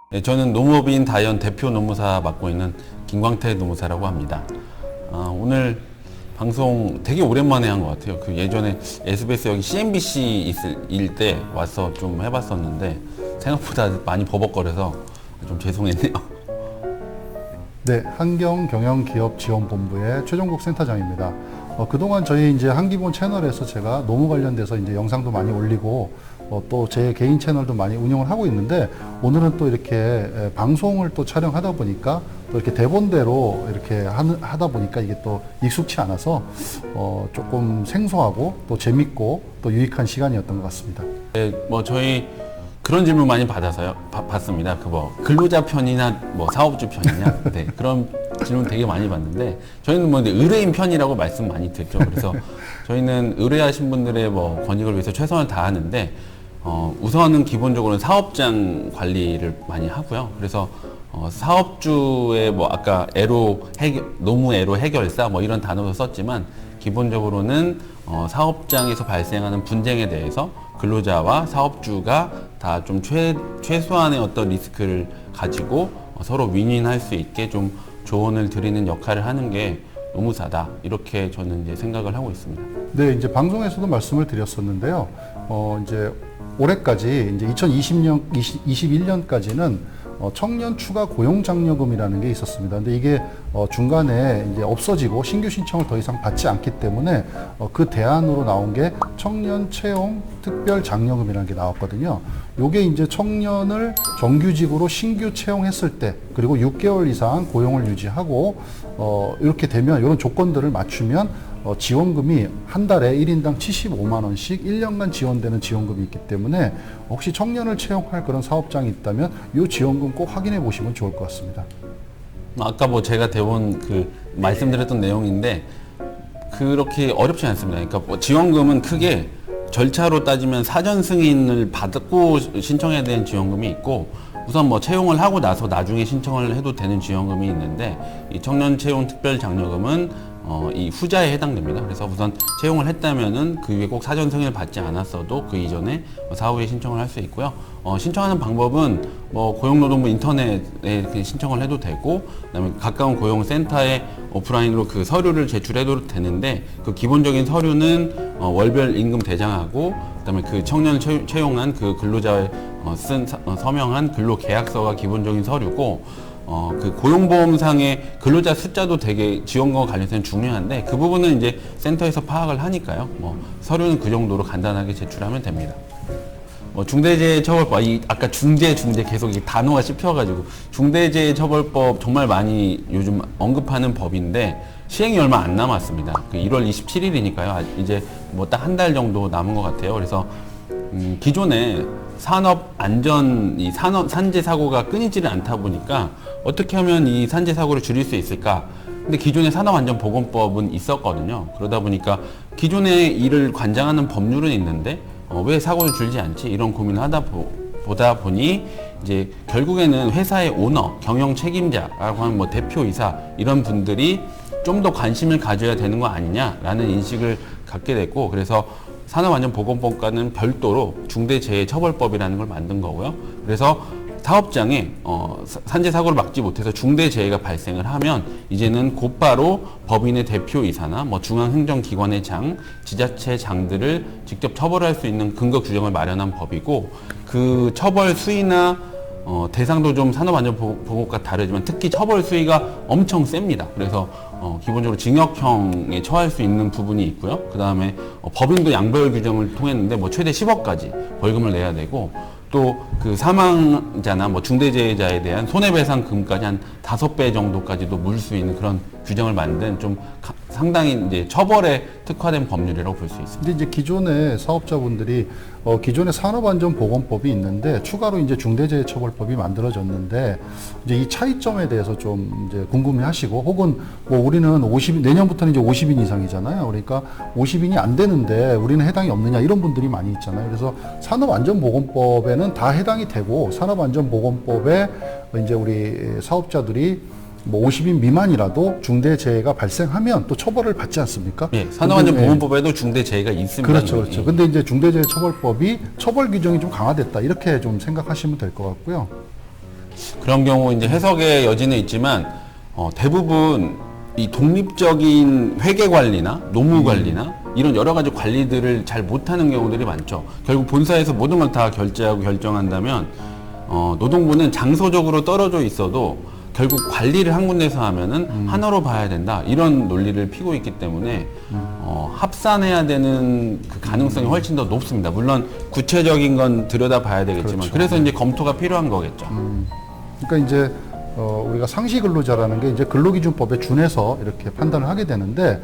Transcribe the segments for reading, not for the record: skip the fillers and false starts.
네, 저는 노무업인 다이언 대표 노무사 맡고 있는 김광태 노무사라고 합니다. 오늘 방송 되게 오랜만에 한 것 같아요. 그 예전에 SBS 여기 CNBC 있을 일 때 와서 좀 해봤었는데 생각보다 많이 버벅거려서 좀 죄송했네요. 네, 한경경영기업지원본부의 최종국 센터장입니다. 그동안 저희 이제 한기본 채널에서 제가 노무 관련돼서 이제 영상도 많이 올리고 또 제 개인 채널도 많이 운영을 하고 있는데 오늘은 또 이렇게 방송을 또 촬영하다 보니까 또 이렇게 대본대로 이렇게 하다 보니까 이게 또 익숙치 않아서 조금 생소하고 또 재밌고 또 유익한 시간이었던 것 같습니다. 네, 저희 그런 질문 많이 받아서요. 받습니다. 근로자 편이나 사업주 편이냐? 네, 그런 질문 되게 많이 받는데 저희는 근데 의뢰인 편이라고 말씀 많이 듣죠. 그래서 저희는 의뢰하신 분들의 권익을 위해서 최선을 다하는데 우선은 기본적으로는 사업장 관리를 많이 하고요. 그래서 사업주의 아까 노무 애로 해결사 이런 단어도 썼지만 기본적으로는 사업장에서 발생하는 분쟁에 대해서 근로자와 사업주가 다 좀 최소한의 어떤 리스크를 가지고 서로 윈윈할 수 있게 좀 조언을 드리는 역할을 하는 게 노무사다. 이렇게 저는 이제 생각을 하고 있습니다. 네, 이제 방송에서도 말씀을 드렸었는데요. 이제 올해까지 이제 2021년까지는 청년 추가 고용 장려금이라는 게 있었습니다. 근데 이게 중간에 이제 없어지고 신규 신청을 더 이상 받지 않기 때문에 그 대안으로 나온 게 청년 채용 특별 장려금이라는 게 나왔거든요. 요게 이제 청년을 정규직으로 신규 채용했을 때 그리고 6개월 이상 고용을 유지하고 이렇게 되면 이런 조건들을 맞추면 지원금이 한 달에 1인당 75만 원씩 1년간 지원되는 지원금이 있기 때문에 혹시 청년을 채용할 그런 사업장이 있다면 이 지원금 꼭 확인해 보시면 좋을 것 같습니다. 아까 제가 대본 말씀드렸던 내용인데 그렇게 어렵지 않습니다. 그러니까 지원금은 크게 절차로 따지면 사전 승인을 받고 신청해야 되는 지원금이 있고 우선 채용을 하고 나서 나중에 신청을 해도 되는 지원금이 있는데 이 청년 채용 특별 장려금은 이 후자에 해당됩니다. 그래서 우선 채용을 했다면은 그 위에 꼭 사전 승인을 받지 않았어도 그 이전에 사후에 신청을 할 수 있고요. 신청하는 방법은 고용노동부 인터넷에 이렇게 신청을 해도 되고 그다음에 가까운 고용센터에 오프라인으로 그 서류를 제출해도 되는데 그 기본적인 서류는 월별 임금 대장하고 그다음에 그 청년을 채용한 그 근로자의 서명한 근로계약서가 기본적인 서류고 그 고용보험상의 근로자 숫자도 되게 지원과 관련해서는 중요한데 그 부분은 이제 센터에서 파악을 하니까요. 서류는 그 정도로 간단하게 제출하면 됩니다. 중대재해처벌법, 아까 중재 계속 이 단어가 씹혀가지고 중대재해처벌법 정말 많이 요즘 언급하는 법인데 시행이 얼마 안 남았습니다. 1월 27일이니까요. 이제 딱 한 달 정도 남은 것 같아요. 그래서 기존에 산재 사고가 끊이지를 않다 보니까 어떻게 하면 이 산재 사고를 줄일 수 있을까? 근데 기존에 산업안전보건법은 있었거든요. 그러다 보니까 기존에 이를 관장하는 법률은 있는데 왜 사고를 줄이지 않지? 이런 고민을 보다 보니 이제 결국에는 회사의 오너, 경영 책임자라고 하는 대표이사 이런 분들이 좀 더 관심을 가져야 되는 거 아니냐라는 인식을 갖게 됐고 그래서 산업안전보건법과는 별도로 중대재해처벌법이라는 걸 만든 거고요. 그래서 사업장에 산재 사고를 막지 못해서 중대재해가 발생을 하면 이제는 곧바로 법인의 대표이사나 중앙행정기관의 장, 지자체 장들을 직접 처벌할 수 있는 근거 규정을 마련한 법이고 그 처벌 수위나 대상도 좀 산업안전보건법과 다르지만 특히 처벌 수위가 엄청 셉니다. 그래서 기본적으로 징역형에 처할 수 있는 부분이 있고요. 그 다음에 법인도 양별 규정을 통했는데 최대 10억까지 벌금을 내야 되고 또 그 사망자나 중대재해자에 대한 손해배상금까지 한 5배 정도까지도 물 수 있는 그런 규정을 만든 좀 상당히 이제 처벌에 특화된 법률이라고 볼 수 있습니다. 근데 이제 기존의 사업자분들이 기존의 산업안전보건법이 있는데 추가로 이제 중대재해처벌법이 만들어졌는데 이제 이 차이점에 대해서 좀 이제 궁금해하시고 혹은 우리는 내년부터는 이제 50인 이상이잖아요. 그러니까 50인이 안 되는데 우리는 해당이 없느냐 이런 분들이 많이 있잖아요. 그래서 산업안전보건법에는 다 해당이 되고 산업안전보건법에 이제 우리 사업자들이 50인 미만이라도 중대재해가 발생하면 또 처벌을 받지 않습니까? 예, 산업안전보건법에도 중대재해가 있습니다. 그렇죠. 예. 근데 이제 중대재해처벌법이 처벌 규정이 좀 강화됐다 이렇게 좀 생각하시면 될 것 같고요. 그런 경우 이제 해석의 여지는 있지만 대부분 이 독립적인 회계 관리나 노무 관리나 이런 여러 가지 관리들을 잘 못하는 경우들이 많죠. 결국 본사에서 모든 걸 다 결제하고 결정한다면 노동부는 장소적으로 떨어져 있어도 결국 관리를 한 군데서 하면은 하나로 봐야 된다 이런 논리를 피고 있기 때문에 합산해야 되는 그 가능성이 훨씬 더 높습니다. 물론 구체적인 건 들여다봐야 되겠지만 그렇죠. 그래서 이제 검토가 필요한 거겠죠. 그러니까 이제 우리가 상시 근로자라는 게 이제 근로기준법에 준해서 이렇게 판단을 하게 되는데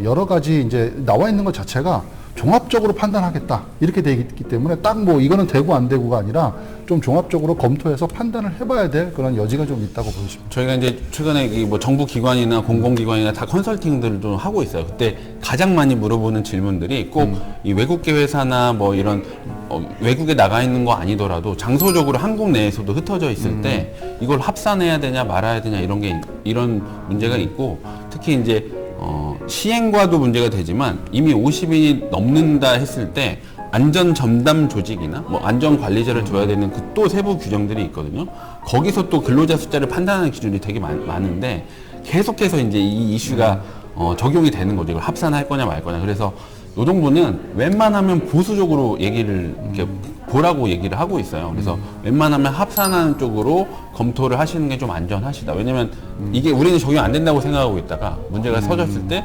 여러 가지 이제 나와 있는 것 자체가 종합적으로 판단하겠다 이렇게 돼 있기 때문에 딱 뭐 이거는 되고 안 되고가 아니라 좀 종합적으로 검토해서 판단을 해봐야 될 그런 여지가 좀 있다고 보여집니다. 저희가 이제 최근에 이 뭐 정부 기관이나 공공기관이나 다 컨설팅들을 좀 하고 있어요. 그때 가장 많이 물어보는 질문들이 꼭 이 외국계 회사나 뭐 이런 외국에 나가 있는 거 아니더라도 장소적으로 한국 내에서도 흩어져 있을 때 이걸 합산해야 되냐 말아야 되냐 이런 문제가 있고 특히 이제 시행과도 문제가 되지만 이미 50인이 넘는다 했을 때 안전 전담 조직이나 뭐 안전 관리자를 둬야 되는 그 또 세부 규정들이 있거든요. 거기서 또 근로자 숫자를 판단하는 기준이 되게 많은데 계속해서 이제 이 이슈가 적용이 되는 거죠. 이걸 합산할 거냐 말 거냐. 그래서 노동부는 웬만하면 보수적으로 얘기를 이렇게 보라고 얘기를 하고 있어요. 그래서 웬만하면 합산하는 쪽으로 검토를 하시는 게 좀 안전하시다. 왜냐면 이게 우리는 적용 안 된다고 생각하고 있다가 문제가 터졌을 때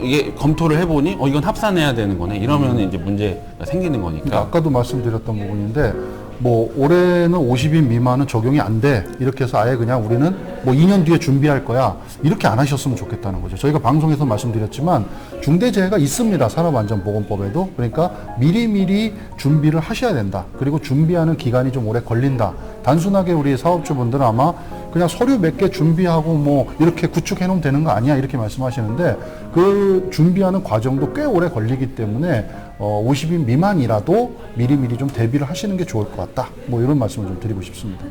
이게 검토를 해보니 이건 합산해야 되는 거네. 이러면 이제 문제가 생기는 거니까. 그러니까 아까도 말씀드렸던 부분인데 뭐 올해는 50인 미만은 적용이 안 돼. 이렇게 해서 아예 그냥 우리는 뭐 2년 뒤에 준비할 거야. 이렇게 안 하셨으면 좋겠다는 거죠. 저희가 방송에서 말씀드렸지만 중대재해가 있습니다. 산업안전보건법에도. 그러니까 미리미리 준비를 하셔야 된다. 그리고 준비하는 기간이 좀 오래 걸린다. 단순하게 우리 사업주분들은 아마 그냥 서류 몇 개 준비하고 뭐 이렇게 구축해 놓으면 되는 거 아니야 이렇게 말씀하시는데 그 준비하는 과정도 꽤 오래 걸리기 때문에 50인 미만이라도 미리미리 좀 대비를 하시는 게 좋을 것 같다. 뭐 이런 말씀을 좀 드리고 싶습니다.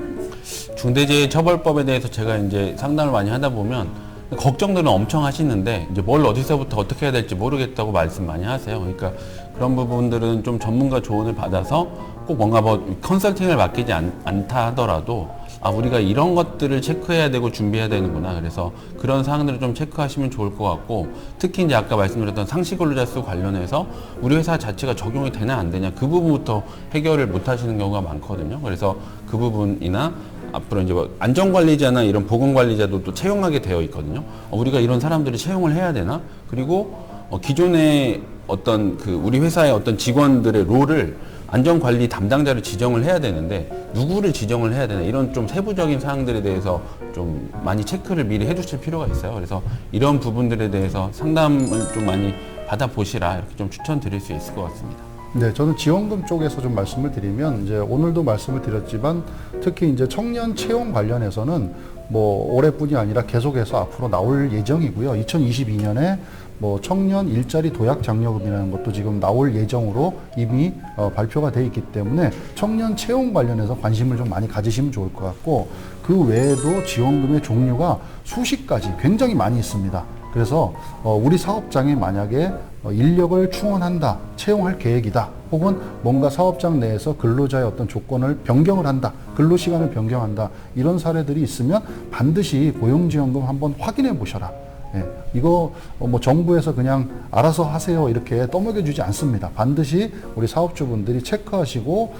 중대재해처벌법에 대해서 제가 이제 상담을 많이 하다 보면 걱정들은 엄청 하시는데 이제 뭘 어디서부터 어떻게 해야 될지 모르겠다고 말씀 많이 하세요. 그러니까 그런 부분들은 좀 전문가 조언을 받아서 꼭 뭔가 뭐 컨설팅을 맡기지 않다 하더라도 우리가 이런 것들을 체크해야 되고 준비해야 되는구나. 그래서 그런 사항들을 좀 체크하시면 좋을 것 같고 특히 이제 아까 말씀드렸던 상시 근로자 수 관련해서 우리 회사 자체가 적용이 되냐 안 되냐 그 부분부터 해결을 못 하시는 경우가 많거든요. 그래서 그 부분이나 앞으로 이제 뭐 안전관리자나 이런 보건관리자도 또 채용하게 되어 있거든요. 우리가 이런 사람들을 채용을 해야 되나? 그리고 기존에 어떤 그 우리 회사의 어떤 직원들의 롤을 안전관리 담당자를 지정을 해야 되는데 누구를 지정을 해야 되나 이런 좀 세부적인 사항들에 대해서 좀 많이 체크를 미리 해주실 필요가 있어요. 그래서 이런 부분들에 대해서 상담을 좀 많이 받아보시라 이렇게 좀 추천드릴 수 있을 것 같습니다. 네, 저는 지원금 쪽에서 좀 말씀을 드리면 이제 오늘도 말씀을 드렸지만 특히 이제 청년 채용 관련해서는 뭐 올해뿐이 아니라 계속해서 앞으로 나올 예정이고요. 2022년에 뭐 청년 일자리 도약 장려금이라는 것도 지금 나올 예정으로 이미 발표가 돼 있기 때문에 청년 채용 관련해서 관심을 좀 많이 가지시면 좋을 것 같고 그 외에도 지원금의 종류가 수십 가지 굉장히 많이 있습니다. 그래서 우리 사업장에 만약에 인력을 충원한다, 채용할 계획이다, 혹은 뭔가 사업장 내에서 근로자의 어떤 조건을 변경을 한다, 근로시간을 변경한다 이런 사례들이 있으면 반드시 고용지원금 한번 확인해 보셔라. 예, 이거 뭐 정부에서 그냥 알아서 하세요 이렇게 떠먹여주지 않습니다. 반드시 우리 사업주분들이 체크하시고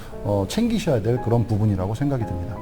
챙기셔야 될 그런 부분이라고 생각이 듭니다.